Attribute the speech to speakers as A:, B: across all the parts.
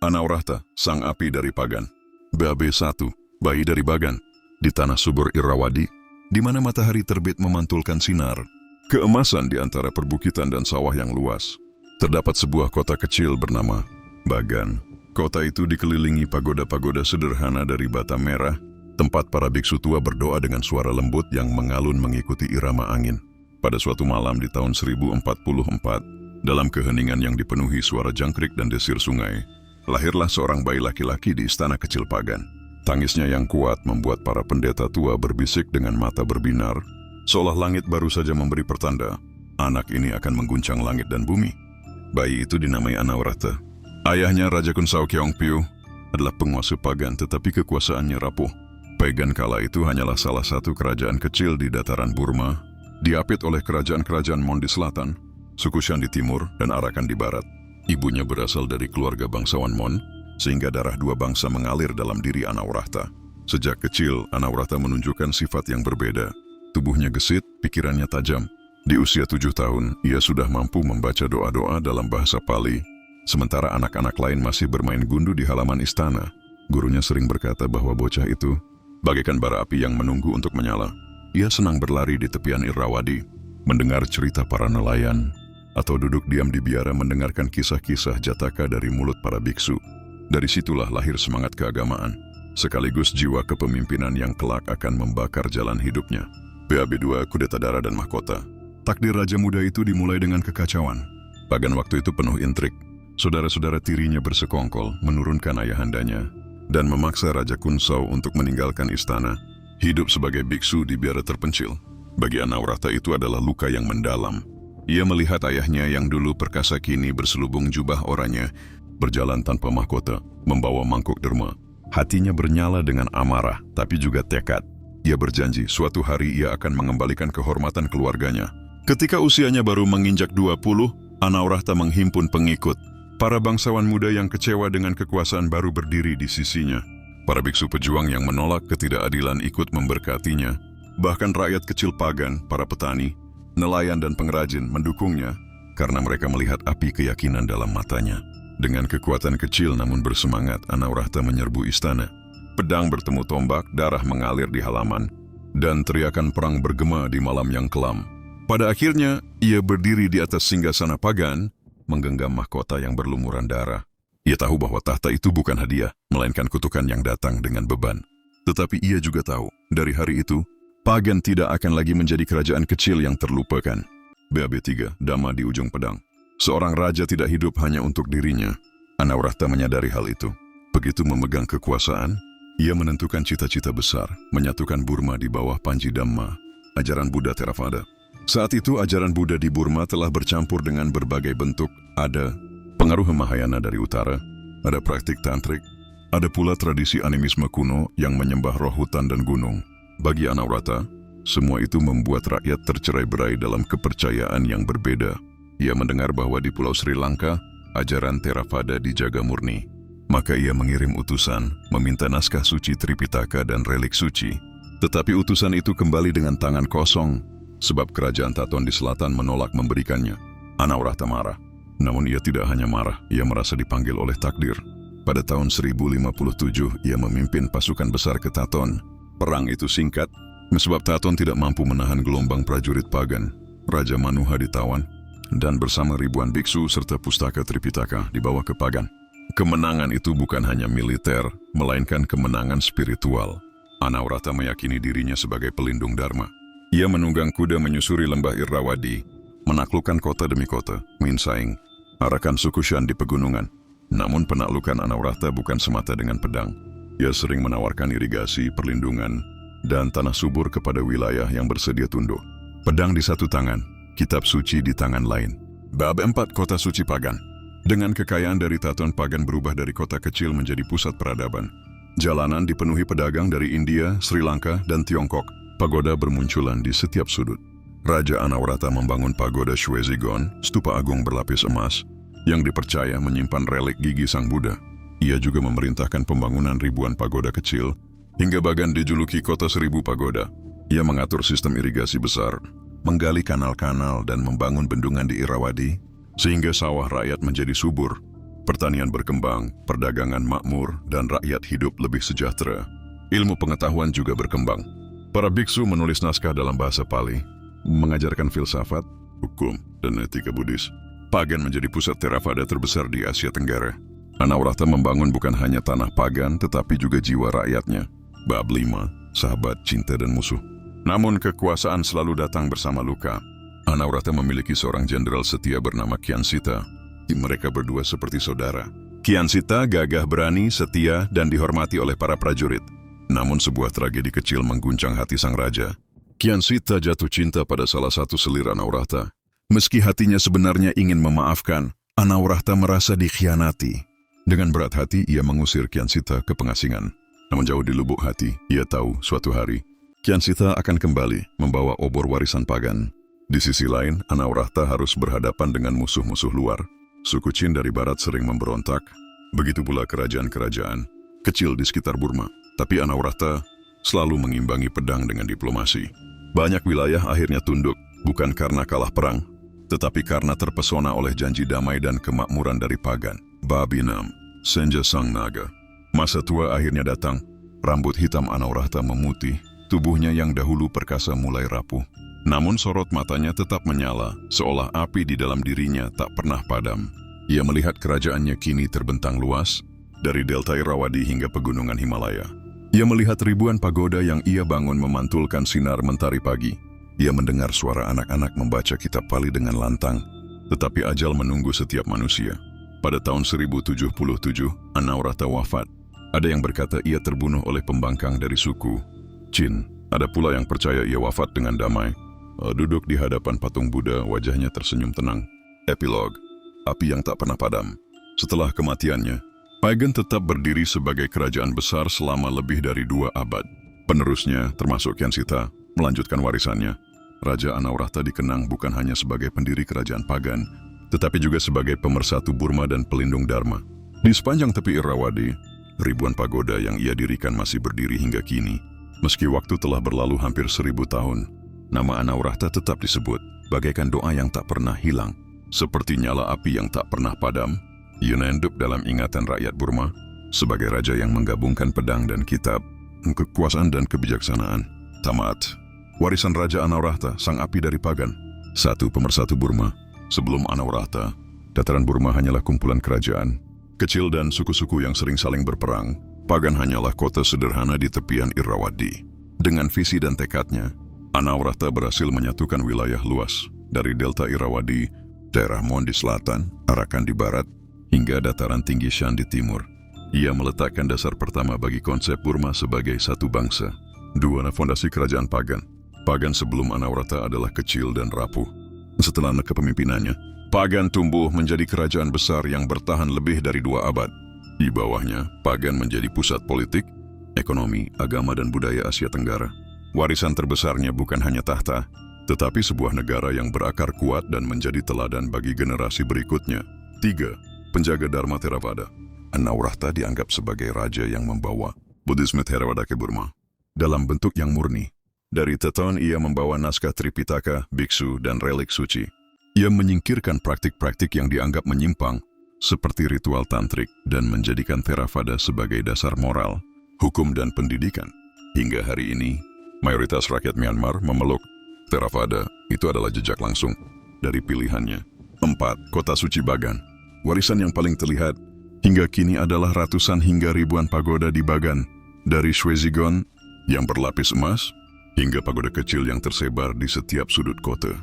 A: Anaurahta, sang api dari Pagan. BAB1, bayi dari Bagan. Di tanah subur Irrawadi, di mana matahari terbit memantulkan sinar. Keemasan di antara perbukitan dan sawah yang luas. Terdapat sebuah kota kecil bernama Bagan. Kota itu dikelilingi pagoda-pagoda sederhana dari bata merah, tempat para biksu tua berdoa dengan suara lembut yang mengalun mengikuti irama angin. Pada suatu malam di tahun 1044, dalam keheningan yang dipenuhi suara jangkrik dan desir sungai, lahirlah seorang bayi laki-laki di istana kecil Pagan. Tangisnya yang kuat membuat para pendeta tua berbisik dengan mata berbinar, seolah langit baru saja memberi pertanda, anak ini akan mengguncang langit dan bumi. Bayi itu dinamai Anaurahta. Ayahnya Raja Kunsao Keongpiu adalah penguasa Pagan, tetapi kekuasaannya rapuh. Pagan kala itu hanyalah salah satu kerajaan kecil di dataran Burma, diapit oleh kerajaan-kerajaan Mon di selatan, suku Shan di timur, dan Arakan di barat. Ibunya berasal dari keluarga bangsawan Mon, sehingga darah dua bangsa mengalir dalam diri Anaurahta. Sejak kecil, Anaurahta menunjukkan sifat yang berbeda. Tubuhnya gesit, pikirannya tajam. Di usia 7 tahun, ia sudah mampu membaca doa-doa dalam bahasa Pali, sementara anak-anak lain masih bermain gundu di halaman istana. Gurunya sering berkata bahwa bocah itu bagaikan bara api yang menunggu untuk menyala. Ia senang berlari di tepian Irrawadi, mendengar cerita para nelayan, atau duduk diam di biara mendengarkan kisah-kisah Jataka dari mulut para biksu. Dari situlah lahir semangat keagamaan, sekaligus jiwa kepemimpinan yang kelak akan membakar jalan hidupnya. BAB2, Kudeta Dara dan Mahkota. Takdir raja muda itu dimulai dengan kekacauan. Pagan waktu itu penuh intrik. Saudara-saudara tirinya bersekongkol menurunkan ayahandanya dan memaksa Raja Kunsao untuk meninggalkan istana, hidup sebagai biksu di biara terpencil. Bagi Anaurahta itu adalah luka yang mendalam. Ia melihat ayahnya yang dulu perkasa kini berselubung jubah oranye, berjalan tanpa mahkota, membawa mangkuk derma. Hatinya bernyala dengan amarah, tapi juga tekad. Ia berjanji suatu hari ia akan mengembalikan kehormatan keluarganya. Ketika usianya baru menginjak 20, Anaurahta menghimpun pengikut. Para bangsawan muda yang kecewa dengan kekuasaan baru berdiri di sisinya. Para biksu pejuang yang menolak ketidakadilan ikut memberkatinya. Bahkan rakyat kecil Pagan, para petani, nelayan dan pengrajin mendukungnya karena mereka melihat api keyakinan dalam matanya. Dengan kekuatan kecil namun bersemangat, Anaurahta menyerbu istana. Pedang bertemu tombak, darah mengalir di halaman, dan teriakan perang bergema di malam yang kelam. Pada akhirnya, ia berdiri di atas singgasana Pagan, menggenggam mahkota yang berlumuran darah. Ia tahu bahwa tahta itu bukan hadiah, melainkan kutukan yang datang dengan beban. Tetapi ia juga tahu, dari hari itu, Pagan tidak akan lagi menjadi kerajaan kecil yang terlupakan. BAB3, Dama di ujung pedang. Seorang raja tidak hidup hanya untuk dirinya. Anaurahta menyadari hal itu. Begitu memegang kekuasaan, ia menentukan cita-cita besar, menyatukan Burma di bawah Panji Dhamma, ajaran Buddha Theravada. Saat itu ajaran Buddha di Burma telah bercampur dengan berbagai bentuk. Ada pengaruh Mahayana dari utara, ada praktik tantrik, ada pula tradisi animisme kuno yang menyembah roh hutan dan gunung. Bagi Anaurahta, semua itu membuat rakyat tercerai-berai dalam kepercayaan yang berbeda. Ia mendengar bahwa di Pulau Sri Lanka, ajaran Theravada dijaga murni. Maka ia mengirim utusan, meminta naskah suci Tripitaka dan relik suci. Tetapi utusan itu kembali dengan tangan kosong, sebab kerajaan Taton di selatan menolak memberikannya. Anaurahta marah. Namun ia tidak hanya marah, ia merasa dipanggil oleh takdir. Pada tahun 1057, ia memimpin pasukan besar ke Taton. Perang itu singkat, sebab Taton tidak mampu menahan gelombang prajurit Pagan. Raja Manuha ditawan, dan bersama ribuan biksu serta pustaka Tripitaka dibawa ke Pagan. Kemenangan itu bukan hanya militer, melainkan kemenangan spiritual. Anaurahta meyakini dirinya sebagai pelindung Dharma. Ia menunggang kuda menyusuri lembah Irrawadi, menaklukkan kota demi kota, mensaing, Arakan suku Shan di pegunungan. Namun penaklukan Anaurahta bukan semata dengan pedang. Ia sering menawarkan irigasi, perlindungan, dan tanah subur kepada wilayah yang bersedia tunduk. Pedang di satu tangan, kitab suci di tangan lain. Bab 4, Kota Suci Pagan. Dengan kekayaan dari Taton, Pagan berubah dari kota kecil menjadi pusat peradaban. Jalanan dipenuhi pedagang dari India, Sri Lanka, dan Tiongkok. Pagoda bermunculan di setiap sudut. Raja Anaurahta membangun pagoda Shwezigon, stupa agung berlapis emas, yang dipercaya menyimpan relik gigi Sang Buddha. Ia juga memerintahkan pembangunan ribuan pagoda kecil, hingga Bagan dijuluki Kota Seribu Pagoda. Ia mengatur sistem irigasi besar, menggali kanal-kanal dan membangun bendungan di Irrawadi, sehingga sawah rakyat menjadi subur. Pertanian berkembang, perdagangan makmur, dan rakyat hidup lebih sejahtera. Ilmu pengetahuan juga berkembang. Para biksu menulis naskah dalam bahasa Pali, mengajarkan filsafat, hukum, dan etika Buddhis. Pagan menjadi pusat Theravada terbesar di Asia Tenggara. Anawrahta membangun bukan hanya tanah pagan, tetapi juga jiwa rakyatnya. Bab 5, sahabat, cinta, dan musuh. Namun kekuasaan selalu datang bersama luka. Anawrahta memiliki seorang jenderal setia bernama Kyansita. Mereka berdua seperti saudara. Kyansita gagah berani, setia, dan dihormati oleh para prajurit. Namun sebuah tragedi kecil mengguncang hati sang raja. Kyansita jatuh cinta pada salah satu selir Anawrahta. Meski hatinya sebenarnya ingin memaafkan, Anawrahta merasa dikhianati. Dengan berat hati, ia mengusir Kyansita ke pengasingan. Namun jauh di lubuk hati, ia tahu suatu hari, Kyansita akan kembali membawa obor warisan pagan. Di sisi lain, Anawrahta harus berhadapan dengan musuh-musuh luar. Suku Qin dari barat sering memberontak, begitu pula kerajaan-kerajaan kecil di sekitar Burma. Tapi Anawrahta selalu mengimbangi pedang dengan diplomasi. Banyak wilayah akhirnya tunduk, bukan karena kalah perang, tetapi karena terpesona oleh janji damai dan kemakmuran dari pagan. Bab 6, Senja Sang Naga. Masa tua akhirnya datang. Rambut hitam Anawrahta memutih, tubuhnya yang dahulu perkasa mulai rapuh. Namun sorot matanya tetap menyala, seolah api di dalam dirinya tak pernah padam. Ia melihat kerajaannya kini terbentang luas, dari delta Irrawaddy hingga pegunungan Himalaya. Ia melihat ribuan pagoda yang ia bangun memantulkan sinar mentari pagi. Ia mendengar suara anak-anak membaca kitab Pali dengan lantang, tetapi ajal menunggu setiap manusia. Pada tahun 1077, Anawrahta wafat. Ada yang berkata ia terbunuh oleh pembangkang dari suku Qin. Ada pula yang percaya ia wafat dengan damai. Duduk di hadapan patung Buddha, wajahnya tersenyum tenang. Epilog, api yang tak pernah padam. Setelah kematiannya, Pagan tetap berdiri sebagai kerajaan besar selama lebih dari 2 abad. Penerusnya, termasuk Kyansita, melanjutkan warisannya. Raja Anawrahta dikenang bukan hanya sebagai pendiri kerajaan Pagan, tetapi juga sebagai pemersatu Burma dan pelindung Dharma. Di sepanjang tepi Irrawaddy, ribuan pagoda yang ia dirikan masih berdiri hingga kini. Meski waktu telah berlalu hampir 1000 tahun, nama Anawrahta tetap disebut, bagaikan doa yang tak pernah hilang. Seperti nyala api yang tak pernah padam, ia menenduk dalam ingatan rakyat Burma sebagai raja yang menggabungkan pedang dan kitab, kekuasaan dan kebijaksanaan. Tamat. Warisan Raja Anawrahta, sang api dari pagan. 1. Pemersatu Burma. Sebelum Anawrahta, dataran Burma hanyalah kumpulan kerajaan kecil dan suku-suku yang sering saling berperang. Pagan hanyalah kota sederhana di tepian Irrawaddy. Dengan visi dan tekadnya, Anawrahta berhasil menyatukan wilayah luas dari delta Irrawaddy, daerah Mon di selatan, Arakan di barat, hingga dataran tinggi Shan di timur. Ia meletakkan dasar pertama bagi konsep Burma sebagai satu bangsa. 2. Fondasi kerajaan Pagan. Pagan sebelum Anawrahta adalah kecil dan rapuh. Setelah kepemimpinannya, Pagan tumbuh menjadi kerajaan besar yang bertahan lebih dari 2 abad. Di bawahnya, Pagan menjadi pusat politik, ekonomi, agama, dan budaya Asia Tenggara. Warisan terbesarnya bukan hanya tahta, tetapi sebuah negara yang berakar kuat dan menjadi teladan bagi generasi berikutnya. 3. Penjaga Dharma Theravada. Anawrahta dianggap sebagai raja yang membawa Buddhisme Theravada ke Burma dalam bentuk yang murni. Dari Teton ia membawa naskah Tripitaka, biksu, dan relik suci. Ia menyingkirkan praktik-praktik yang dianggap menyimpang, seperti ritual tantrik, dan menjadikan Theravada sebagai dasar moral, hukum, dan pendidikan. Hingga hari ini, mayoritas rakyat Myanmar memeluk Theravada. Itu adalah jejak langsung dari pilihannya. 4. Kota Suci Bagan. Warisan yang paling terlihat hingga kini adalah ratusan hingga ribuan pagoda di Bagan, dari Shwezigon yang berlapis emas, hingga pagoda kecil yang tersebar di setiap sudut kota.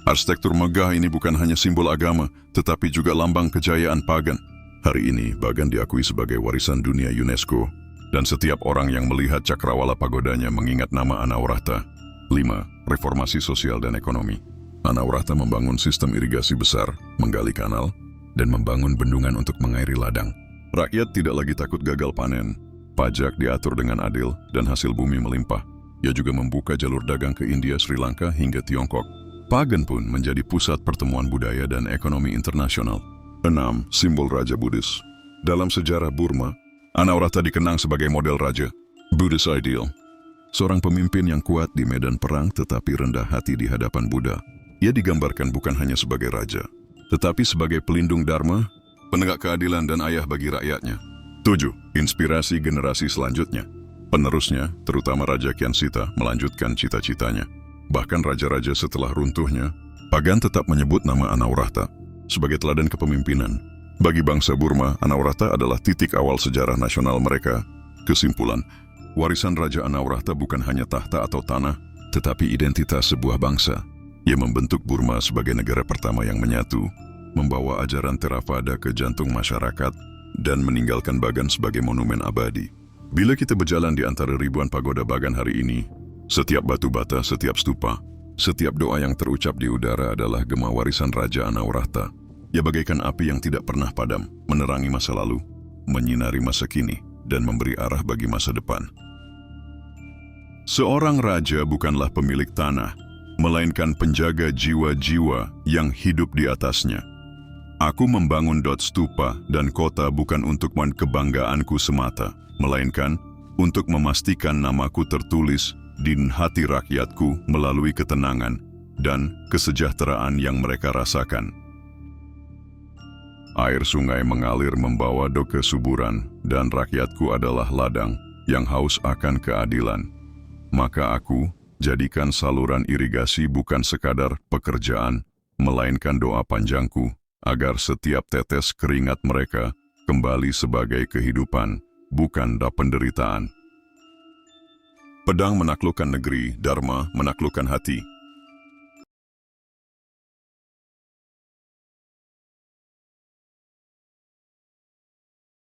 A: Arsitektur megah ini bukan hanya simbol agama, tetapi juga lambang kejayaan Pagan. Hari ini, Bagan diakui sebagai warisan dunia UNESCO, dan setiap orang yang melihat cakrawala pagodanya mengingat nama Anawrahta. 5. Reformasi sosial dan ekonomi. Anawrahta membangun sistem irigasi besar, menggali kanal, dan membangun bendungan untuk mengairi ladang. Rakyat tidak lagi takut gagal panen. Pajak diatur dengan adil dan hasil bumi melimpah. Ia juga membuka jalur dagang ke India, Sri Lanka, hingga Tiongkok. Pagan pun menjadi pusat pertemuan budaya dan ekonomi internasional. 6. Simbol Raja Buddhis. Dalam sejarah Burma, Anawrahta dikenang sebagai model raja, Buddhist ideal. Seorang pemimpin yang kuat di medan perang tetapi rendah hati di hadapan Buddha. Ia digambarkan bukan hanya sebagai raja, tetapi sebagai pelindung Dharma, penegak keadilan dan ayah bagi rakyatnya. 7. Inspirasi generasi selanjutnya. Penerusnya, terutama Raja Kyansita, melanjutkan cita-citanya. Bahkan raja-raja setelah runtuhnya, Pagan tetap menyebut nama Anaurahta sebagai teladan kepemimpinan. Bagi bangsa Burma, Anaurahta adalah titik awal sejarah nasional mereka. Kesimpulan, warisan Raja Anaurahta bukan hanya tahta atau tanah, tetapi identitas sebuah bangsa. Ia membentuk Burma sebagai negara pertama yang menyatu, membawa ajaran Theravada ke jantung masyarakat, dan meninggalkan Bagan sebagai monumen abadi. Bila kita berjalan di antara ribuan pagoda Bagan hari ini, setiap batu bata, setiap stupa, setiap doa yang terucap di udara adalah gema warisan Raja Anaurahta. Ia bagaikan api yang tidak pernah padam, menerangi masa lalu, menyinari masa kini, dan memberi arah bagi masa depan. Seorang raja bukanlah pemilik tanah, melainkan penjaga jiwa-jiwa yang hidup di atasnya. Aku membangun stupa dan kota bukan untuk kebanggaanku semata, melainkan untuk memastikan namaku tertulis di hati rakyatku melalui ketenangan dan kesejahteraan yang mereka rasakan. Air sungai mengalir membawa kesuburan, dan rakyatku adalah ladang yang haus akan keadilan. Maka aku jadikan saluran irigasi bukan sekadar pekerjaan, melainkan doa panjangku, agar setiap tetes keringat mereka kembali sebagai kehidupan, bukan penderitaan. Pedang menaklukkan negeri, Dharma menaklukkan hati.